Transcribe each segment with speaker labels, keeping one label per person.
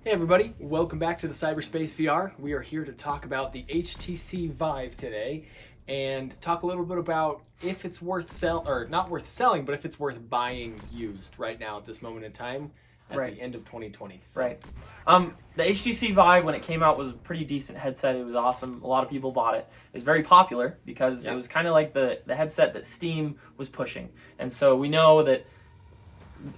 Speaker 1: Hey everybody, welcome back to the Cyberspace VR. We are here to talk about the HTC Vive today and talk a little bit about if it's not worth selling, but if it's worth buying used right now at this moment in time at
Speaker 2: Right.
Speaker 1: the end of 2020.
Speaker 2: Right. The HTC Vive, when it came out, was a pretty decent headset. It was awesome. A lot of people bought it. It was very popular because it was kind of like the headset that Steam was pushing. And so we know that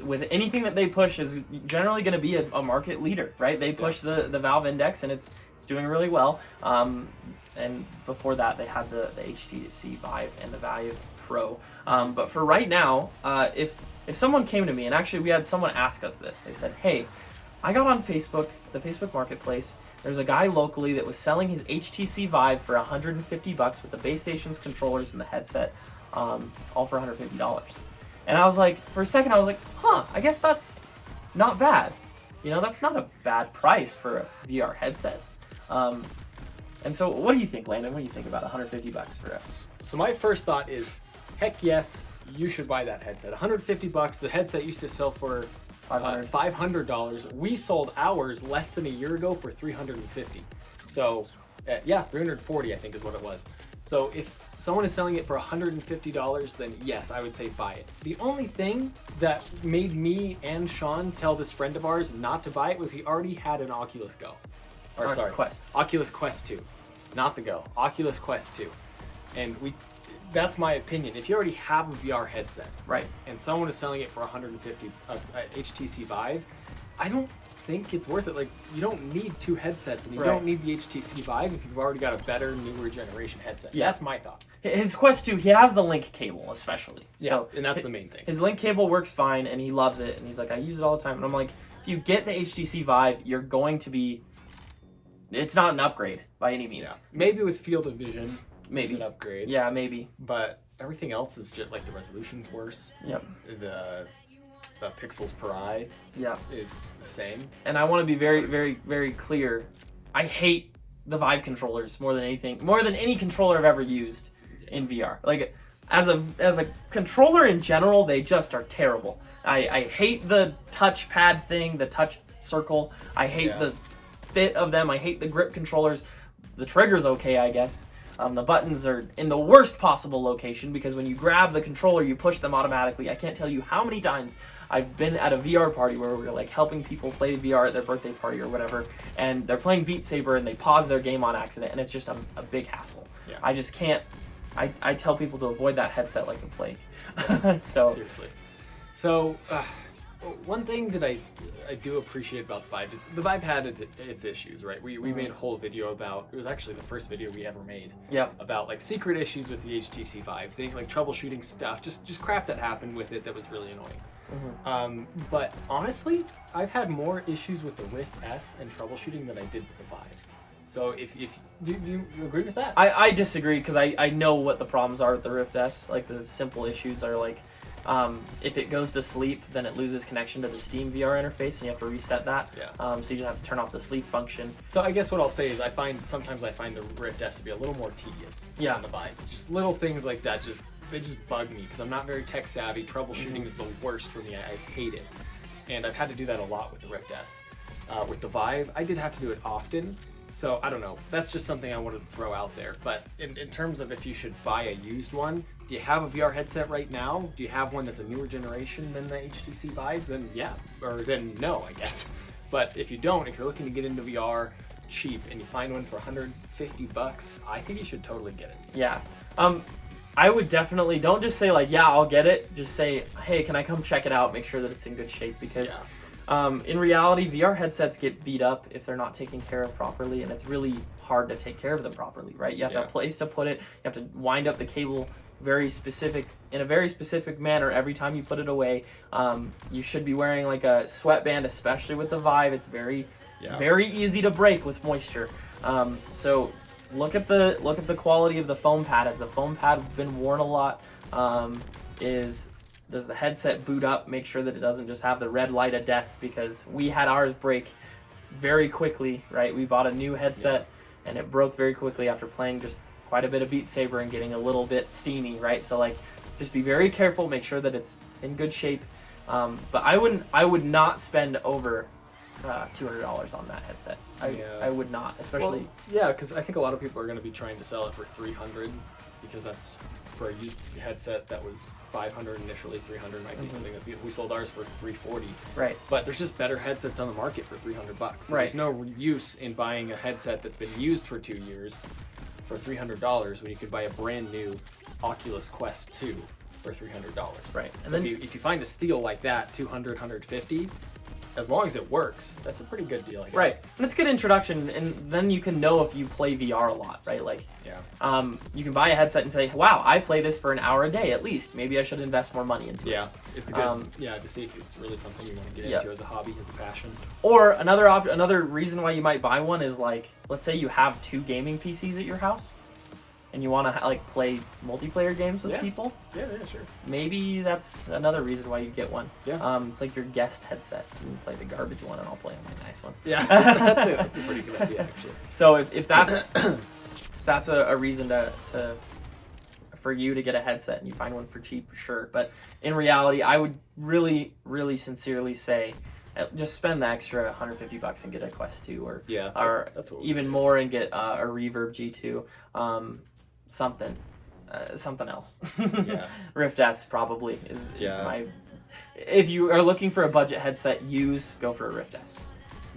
Speaker 2: with anything that they push is generally going to be a market leader, right? They push the Valve Index, and it's doing really well. And before that, they had the HTC Vive and the Vive Pro. But for right now, if someone came to me, and actually we had someone ask us this, they said, "Hey, I got on Facebook, the Facebook Marketplace. There's a guy locally that was selling his HTC Vive for $150 with the base station's controllers and the headset, all for $150." And I was like, for a second, I was like, I guess that's not bad. You know, that's not a bad price for a VR headset. And so what do you think, Landon? What do you think about $150 for us?
Speaker 1: So my first thought is, heck yes, you should buy that headset. $150. The headset used to sell for $500. We sold ours less than a year ago for $350. So $340 I think is what it was. So if someone is selling it for $150, then yes, I would say buy it. The only thing that made me and Sean tell this friend of ours not to buy it was he already had an Oculus Go.
Speaker 2: Quest.
Speaker 1: Oculus Quest 2. Not the Go. Oculus Quest 2. And that's my opinion. If you already have a VR headset,
Speaker 2: right,
Speaker 1: and someone is selling it for $150 HTC Vive, I don't think it's worth it. Like, you don't need two headsets, and you don't need the HTC Vive if you've already got a better, newer generation headset.
Speaker 2: Yeah.
Speaker 1: That's my thought.
Speaker 2: His Quest 2, he has the link cable especially.
Speaker 1: Yeah,
Speaker 2: So
Speaker 1: and that's the main thing.
Speaker 2: His link cable works fine, and he loves it, and he's like, I use it all the time. And I'm like, if you get the HTC Vive, you're going to be... It's not an upgrade by any means.
Speaker 1: Yeah. Maybe with field of vision,
Speaker 2: Maybe.
Speaker 1: it's an upgrade.
Speaker 2: Yeah, maybe.
Speaker 1: But everything else is just like the resolution's worse.
Speaker 2: Yep.
Speaker 1: The pixels per eye is the same.
Speaker 2: And I want to be very, very, very clear. I hate the Vive controllers more than anything, more than any controller I've ever used in VR. Like, as a controller in general, they just are terrible. I hate the touchpad thing, the touch circle. I hate the fit of them. I hate the grip controllers. The trigger's okay, I guess. The buttons are in the worst possible location because when you grab the controller, you push them automatically. I can't tell you how many times I've been at a VR party where we're like helping people play VR at their birthday party or whatever, and they're playing Beat Saber and they pause their game on accident, and it's just a big hassle. Yeah. I just can't. I tell people to avoid that headset like the plague. So
Speaker 1: seriously. So one thing that I do appreciate about the Vive is the Vive had its issues, right? We made a whole video about, it was actually the first video we ever made.
Speaker 2: Yep.
Speaker 1: About like secret issues with the HTC Vive, things like troubleshooting stuff, just crap that happened with it that was really annoying. But honestly, I've had more issues with the Rift S and troubleshooting than I did with the Vive. So if do you agree with that?
Speaker 2: I disagree because I know what the problems are with the Rift S. Like, the simple issues are like, if it goes to sleep, then it loses connection to the Steam VR interface, and you have to reset that. So you just have to turn off the sleep function.
Speaker 1: So I guess what I'll say is sometimes I find the Rift S to be a little more tedious than the Vive. Just little things like that, they just bug me because I'm not very tech savvy. Troubleshooting is the worst for me. I hate it. And I've had to do that a lot with the Rift S. With the Vive, I did have to do it often. So I don't know. That's just something I wanted to throw out there. But in terms of if you should buy a used one, do you have a VR headset right now? Do you have one that's a newer generation than the HTC Vive? Then yeah, or then no, I guess. But if you don't, if you're looking to get into VR cheap and you find one for $150, I think you should totally get it.
Speaker 2: Yeah. I would definitely, don't just say like, yeah, I'll get it. Just say, hey, can I come check it out? Make sure that it's in good shape because in reality, VR headsets get beat up if they're not taken care of properly, and it's really hard to take care of them properly, right? You have to have a place to put it. You have to wind up the cable in a very specific manner every time you put it away. You should be wearing like a sweatband, especially with the Vive. It's very easy to break with moisture. So look at the quality of the foam pad. As the foam pad has been worn a lot, does the headset boot up? Make sure that it doesn't just have the red light of death, because we had ours break very quickly, right? We bought a new headset and it broke very quickly after playing just quite a bit of Beat Saber and getting a little bit steamy, right? So like, just be very careful, make sure that it's in good shape. But I would not spend over $200 on that headset.
Speaker 1: Yeah.
Speaker 2: I would not, especially.
Speaker 1: Well, yeah, because I think a lot of people are going to be trying to sell it for $300 because that's for a used headset that was $500 initially. $300 might be something that we sold ours for $340.
Speaker 2: Right.
Speaker 1: But there's just better headsets on the market for $300. So
Speaker 2: Right.
Speaker 1: There's no use in buying a headset that's been used for 2 years for $300 when you could buy a brand new Oculus Quest 2 for $300.
Speaker 2: Right. And
Speaker 1: So
Speaker 2: then
Speaker 1: if you find a steal like that, $200, $150, as long as it works, that's a pretty good deal, I guess.
Speaker 2: right, and it's a good introduction, and then you can know if you play VR a lot, right? Like,
Speaker 1: Yeah.
Speaker 2: you can buy a headset and say, "Wow, I play this for an hour a day at least. Maybe I should invest more money into it."
Speaker 1: Yeah, it's a good. To see if it's really something you want to get
Speaker 2: Yeah.
Speaker 1: into as a hobby, as a passion.
Speaker 2: Or another reason why you might buy one is like, let's say you have 2 gaming PCs at your house, and you want to like play multiplayer games with
Speaker 1: Yeah.
Speaker 2: people.
Speaker 1: Yeah, sure.
Speaker 2: Maybe that's another reason why you get one.
Speaker 1: Yeah.
Speaker 2: It's like your guest headset. You can play the garbage one, and I'll play my nice one.
Speaker 1: Yeah, that's a pretty good idea, actually.
Speaker 2: So if that's if that's a reason for you to get a headset and you find one for cheap, sure. But in reality, I would really, really sincerely say, just spend the extra $150 and get a Quest 2, or
Speaker 1: That's what
Speaker 2: even more and get a Reverb G2, something else.
Speaker 1: Yeah.
Speaker 2: Rift S probably is
Speaker 1: Yeah.
Speaker 2: my. If you are looking for a budget headset used, go for a Rift S.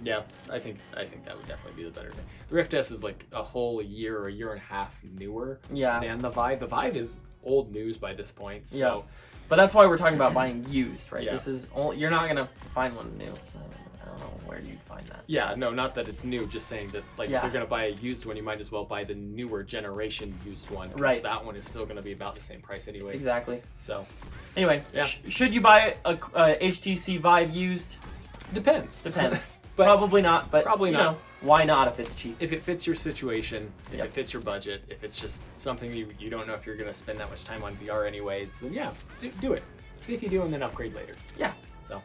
Speaker 1: Yeah, I think that would definitely be the better thing. The Rift S is like a whole year or a year and a half newer
Speaker 2: Yeah.
Speaker 1: than the Vive. The Vive is old news by this point. So
Speaker 2: Yeah. But that's why we're talking about buying used, right?
Speaker 1: Yeah.
Speaker 2: This is you're not gonna find one new. I don't know where you'd find that.
Speaker 1: yeah, no, not that it's new, just saying that like
Speaker 2: Yeah.
Speaker 1: if you're gonna buy a used one, you might as well buy the newer generation used one. 'Cause
Speaker 2: Right.
Speaker 1: that one is still gonna be about the same price anyway.
Speaker 2: Exactly.
Speaker 1: So
Speaker 2: Anyway,
Speaker 1: Yeah.
Speaker 2: should you buy a HTC Vive used?
Speaker 1: depends.
Speaker 2: Depends.
Speaker 1: But
Speaker 2: probably not. But
Speaker 1: probably
Speaker 2: you
Speaker 1: not.
Speaker 2: know, why not if it's cheap?
Speaker 1: If it fits your situation, if
Speaker 2: Yep.
Speaker 1: it fits your budget, if it's just something you don't know if you're gonna spend that much time on VR anyways, then yeah, do it. See if you do and then upgrade later.
Speaker 2: Yeah.
Speaker 1: So,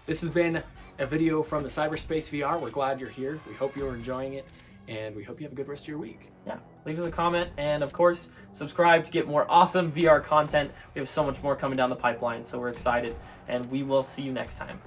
Speaker 1: this has been a video from the Cyberspace VR. We're glad you're here. We hope you're enjoying it, and we hope you have a good rest of your week.
Speaker 2: Yeah. Leave us a comment, and of course, subscribe to get more awesome VR content. We have so much more coming down the pipeline, so we're excited, and we will see you next time.